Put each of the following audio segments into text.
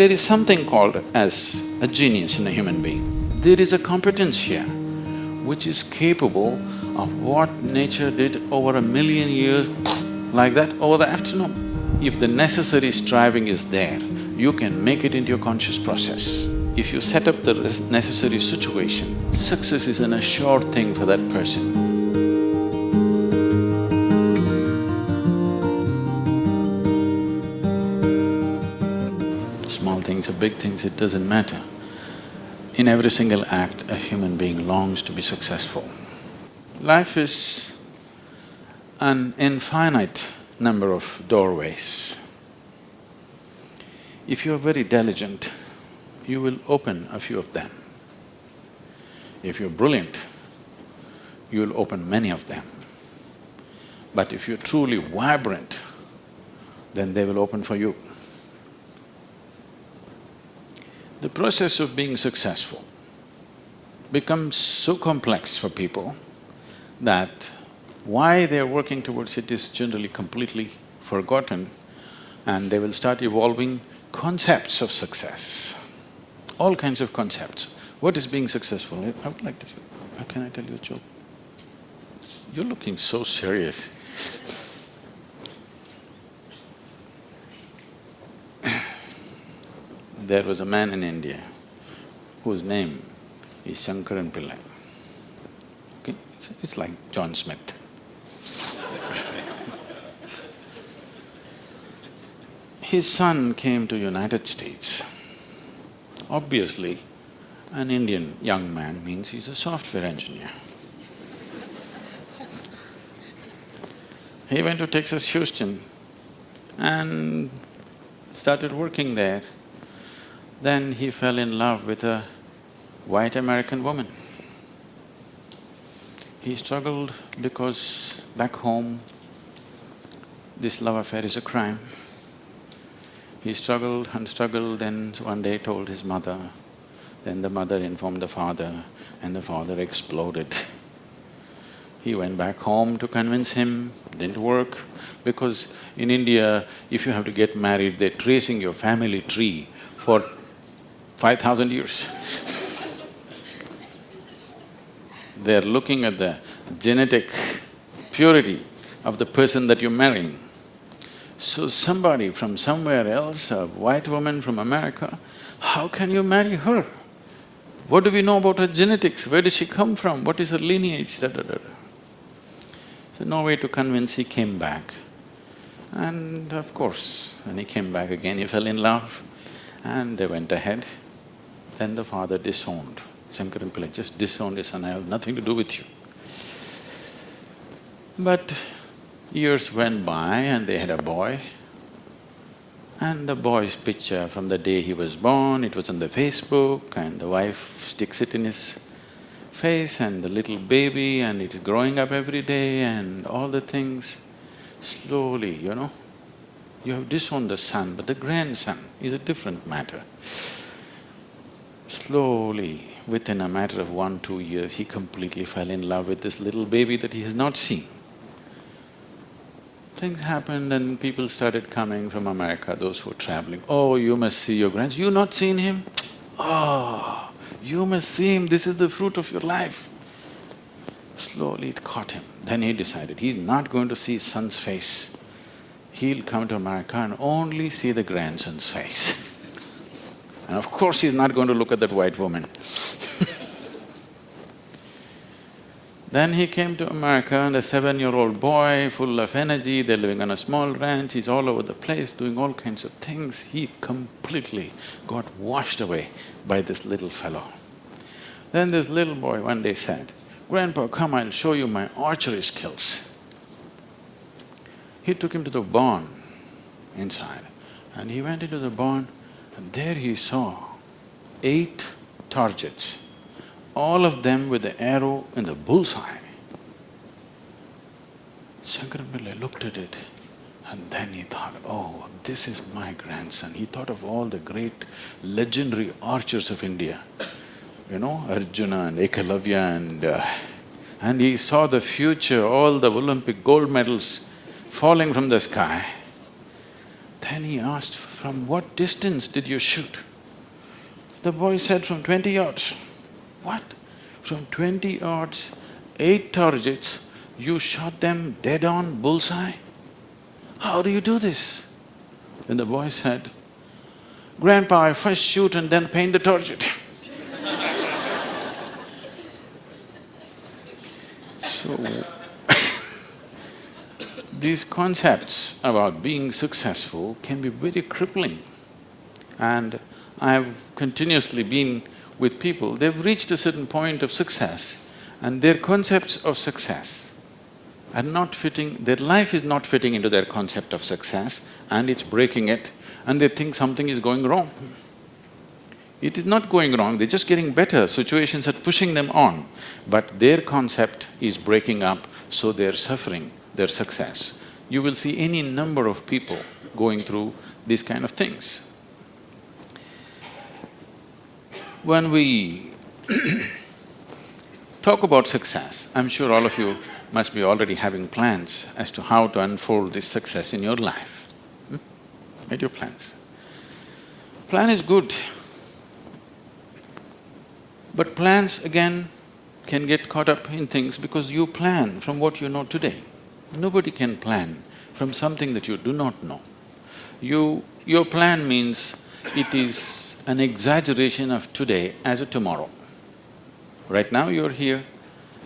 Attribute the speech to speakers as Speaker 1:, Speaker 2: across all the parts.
Speaker 1: There is something called as a genius in a human being. There is a competence here which is capable of what nature did over 1,000,000 years, like that, over the afternoon. If the necessary striving is there, you can make it into your conscious process. If you set up the necessary situation, success is an assured thing for that person. Small things or big things, it doesn't matter. In every single act, a human being longs to be successful. Life is an infinite number of doorways. If you're very diligent, you will open a few of them. If you're brilliant, you'll open many of them. But if you're truly vibrant, then they will open for you. The process of being successful becomes so complex for people that why they're working towards it is generally completely forgotten, and they will start evolving concepts of success, all kinds of concepts. What is being successful? I would like to… Can I tell you a joke? You're looking so serious. There was a man in India whose name is Shankaran Pillai. Okay? It's like John Smith. His son came to United States. Obviously, an Indian young man means he's a software engineer. He went to Texas, Houston and started working there. Then he fell in love with a white American woman. He struggled because back home, this love affair is a crime. He struggled and struggled, then one day told his mother, then the mother informed the father, and the father exploded. He went back home to convince him, didn't work, because in India, if you have to get married, they're tracing your family tree for 5,000 years. They're looking at the genetic purity of the person that you're marrying. So somebody from somewhere else, a white woman from America, how can you marry her? What do we know about her genetics? Where does she come from? What is her lineage? Da, da, da. So no way to convince, he came back. And of course, when he came back again, he fell in love and they went ahead. Then the father disowned. Shankaran Pillai just disowned his son, I have nothing to do with you. But years went by and they had a boy. And the boy's picture from the day he was born, it was on the Facebook, and the wife sticks it in his face, and the little baby, and it is growing up every day and all the things. Slowly, you have disowned the son, but the grandson is a different matter. Slowly, within a matter of 1-2 years, he completely fell in love with this little baby that he has not seen. Things happened and people started coming from America, those who were traveling. Oh, you must see your grandson. You not seen him? Oh, you must see him, this is the fruit of your life. Slowly it caught him. Then he decided he's not going to see his son's face. He'll come to America and only see the grandson's face. And of course he's not going to look at that white woman. Then he came to America and a 7-year-old boy, full of energy, they're living on a small ranch, he's all over the place doing all kinds of things. He completely got washed away by this little fellow. Then this little boy one day said, "Grandpa, come, I'll show you my archery skills." He took him to the barn inside and he went into the barn and there he saw 8 targets, all of them with the arrow in the bullseye. Shankaran Pillai looked at it and then he thought, oh, this is my grandson. He thought of all the great legendary archers of India, Arjuna and Ekalavya and he saw the future, all the Olympic gold medals falling from the sky. Then he asked for "From what distance did you shoot?" The boy said, "From 20 yards. "What? From 20 yards, 8 targets, you shot them dead on, bullseye? How do you do this?" Then the boy said, "Grandpa, I first shoot and then paint the target." So, these concepts about being successful can be very crippling. And I've continuously been with people, they've reached a certain point of success and their concepts of success are not fitting, their life is not fitting into their concept of success and it's breaking it and they think something is going wrong. It is not going wrong, they're just getting better, situations are pushing them on, but their concept is breaking up, so they're suffering their success. You will see any number of people going through these kind of things. When we talk about success, I'm sure all of you must be already having plans as to how to unfold this success in your life. Made your plans. Plan is good, but plans again can get caught up in things because you plan from what you know today. Nobody can plan from something that you do not know. Your plan means it is an exaggeration of today as a tomorrow. Right now you're here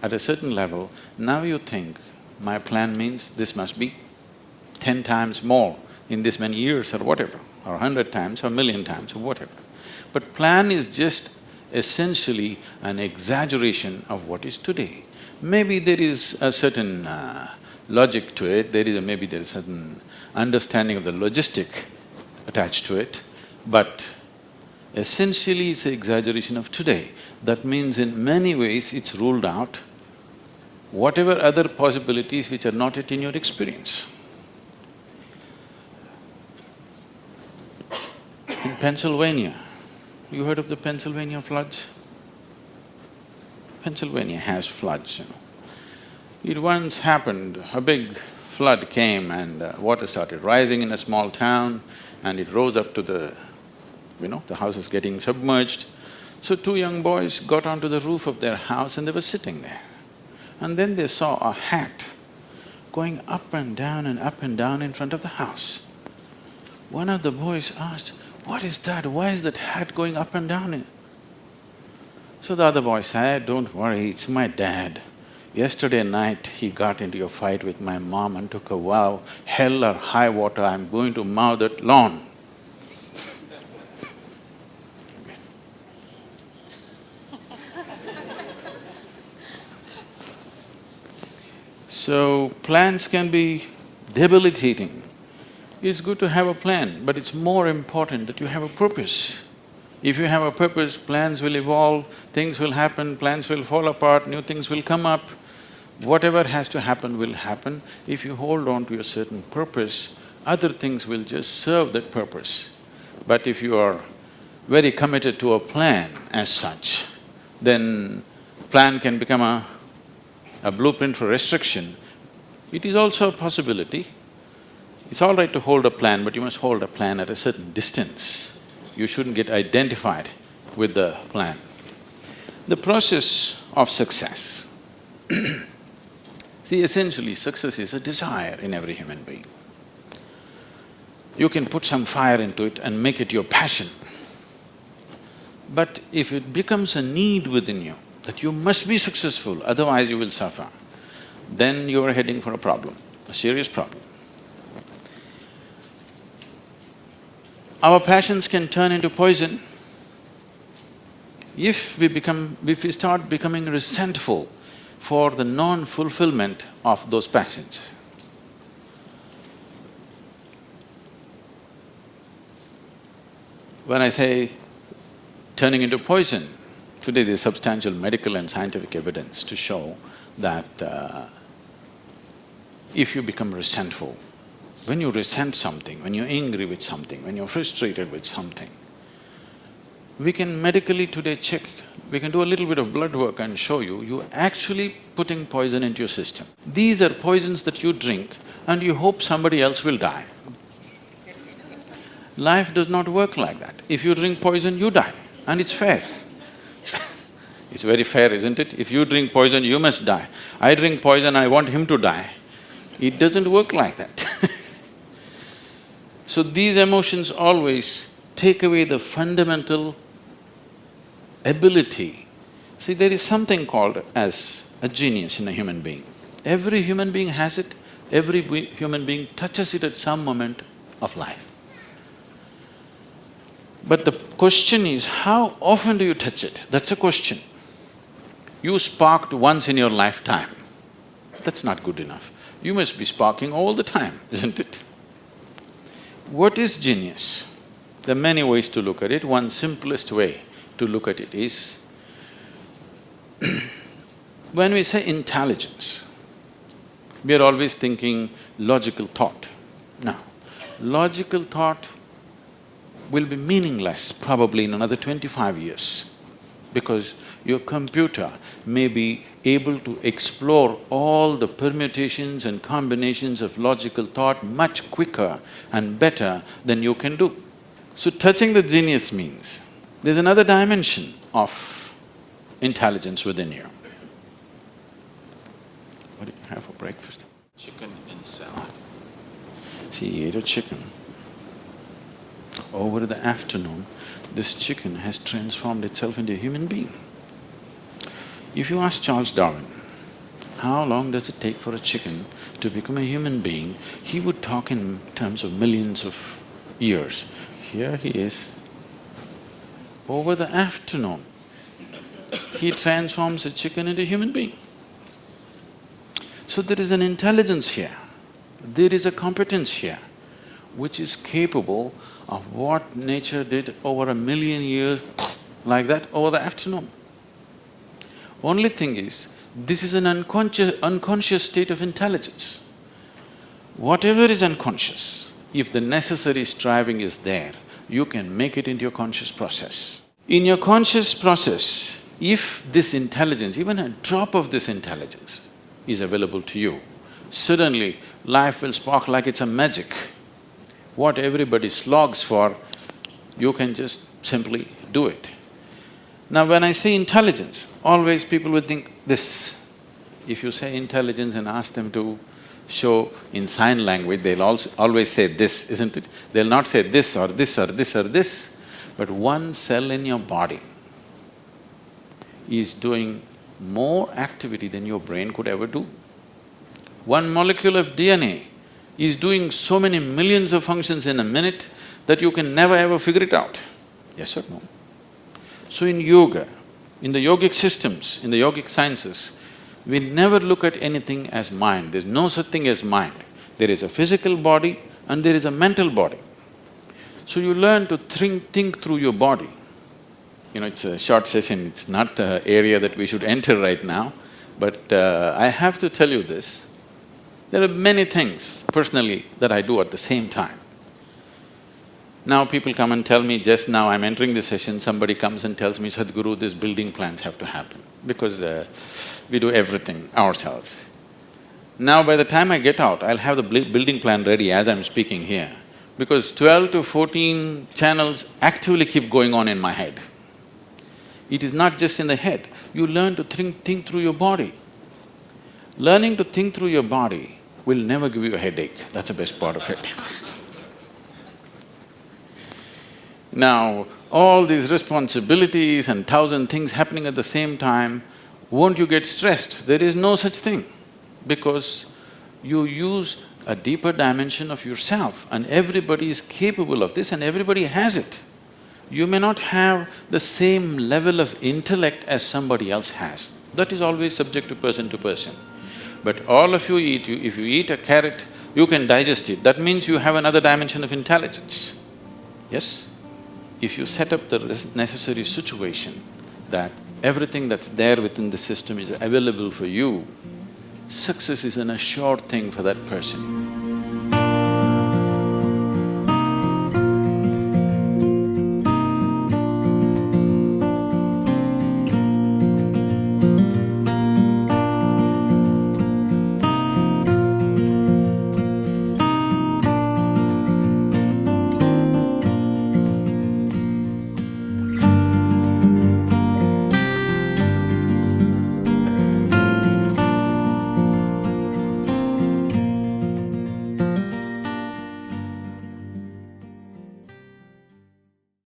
Speaker 1: at a certain level, now you think, my plan means this must be 10 times more in this many years or whatever, or 100 times or 1,000,000 times or whatever. But plan is just essentially an exaggeration of what is today. Maybe there is a certain logic to it, maybe there is certain understanding of the logistic attached to it, but essentially it's an exaggeration of today. That means in many ways it's ruled out whatever other possibilities which are not yet in your experience. In Pennsylvania, you heard of the Pennsylvania floods? Pennsylvania has floods, you know. It once happened, a big flood came and water started rising in a small town and it rose up to the house is getting submerged. So two young boys got onto the roof of their house and they were sitting there. And then they saw a hat going up and down in front of the house. One of the boys asked, "What is that? Why is that hat going up and down?" So the other boy said, "Don't worry, it's my dad. Yesterday night he got into a fight with my mom and took a vow, hell or high water, I'm going to mow that lawn." So, plans can be debilitating. It's good to have a plan, but it's more important that you have a purpose. If you have a purpose, plans will evolve, things will happen, plans will fall apart, new things will come up. Whatever has to happen will happen. If you hold on to a certain purpose, other things will just serve that purpose. But if you are very committed to a plan as such, then plan can become a blueprint for restriction. It is also a possibility. It's all right to hold a plan, but you must hold a plan at a certain distance. You shouldn't get identified with the plan. The process of success. See, essentially success is a desire in every human being. You can put some fire into it and make it your passion. But if it becomes a need within you, that you must be successful, otherwise you will suffer, then you are heading for a problem, a serious problem. Our passions can turn into poison if we start becoming resentful for the non-fulfillment of those passions. When I say turning into poison, today there's substantial medical and scientific evidence to show that if you become resentful, when you resent something, when you're angry with something, when you're frustrated with something, we can medically today check, we can do a little bit of blood work and show you're actually putting poison into your system. These are poisons that you drink and you hope somebody else will die. Life does not work like that. If you drink poison, you die, and it's fair. It's very fair, isn't it? If you drink poison, you must die. I drink poison, I want him to die. It doesn't work like that. So these emotions always take away the fundamental ability. See, there is something called as a genius in a human being. Every human being has it, every human being touches it at some moment of life. But the question is, how often do you touch it? That's a question. You sparked once in your lifetime, that's not good enough. You must be sparking all the time, isn't it? What is genius? There are many ways to look at it. One simplest way to look at it is, when we say intelligence, we are always thinking logical thought. Now, logical thought will be meaningless probably in another 25 years, because your computer may be able to explore all the permutations and combinations of logical thought much quicker and better than you can do. So touching the genius means there's another dimension of intelligence within you. What did you have for breakfast? Chicken and salad. See, he ate a chicken. Over the afternoon, this chicken has transformed itself into a human being. If you ask Charles Darwin, how long does it take for a chicken to become a human being, he would talk in terms of millions of years. Here he is. Over the afternoon, he transforms a chicken into a human being. So there is an intelligence here, there is a competence here, which is capable of what nature did over 1,000,000 years, like that, over the afternoon. Only thing is, this is an unconscious state of intelligence. Whatever is unconscious, if the necessary striving is there, you can make it into your conscious process. In your conscious process, if this intelligence, even a drop of this intelligence is available to you, suddenly life will spark like it's a magic. What everybody slogs for, you can just simply do it. Now when I say intelligence, always people would think this. If you say intelligence and ask them to show in sign language, they'll always say this, isn't it? They'll not say this or this or this or this, but one cell in your body is doing more activity than your brain could ever do. One molecule of DNA is doing so many millions of functions in a minute that you can never ever figure it out. Yes or no? So in yoga, in the yogic systems, in the yogic sciences, we never look at anything as mind. There's no such thing as mind. There is a physical body and there is a mental body. So you learn to think through your body. You know, it's a short session, it's not an area that we should enter right now, but I have to tell you this. There are many things personally that I do at the same time. Now people come and tell me, just now I'm entering the session, somebody comes and tells me, Sadhguru, these building plans have to happen, because we do everything ourselves. Now by the time I get out, I'll have the building plan ready as I'm speaking here, because 12 to 14 channels actively keep going on in my head. It is not just in the head, you learn to think through your body. Learning to think through your body will never give you a headache, that's the best part of it. Now, all these responsibilities and 1,000 things happening at the same time, won't you get stressed? There is no such thing, because you use a deeper dimension of yourself and everybody is capable of this and everybody has it. You may not have the same level of intellect as somebody else has, that is always subject to person. But all of you eat, if you eat a carrot, you can digest it, that means you have another dimension of intelligence, yes? If you set up the necessary situation that everything that's there within the system is available for you, success is an assured thing for that person.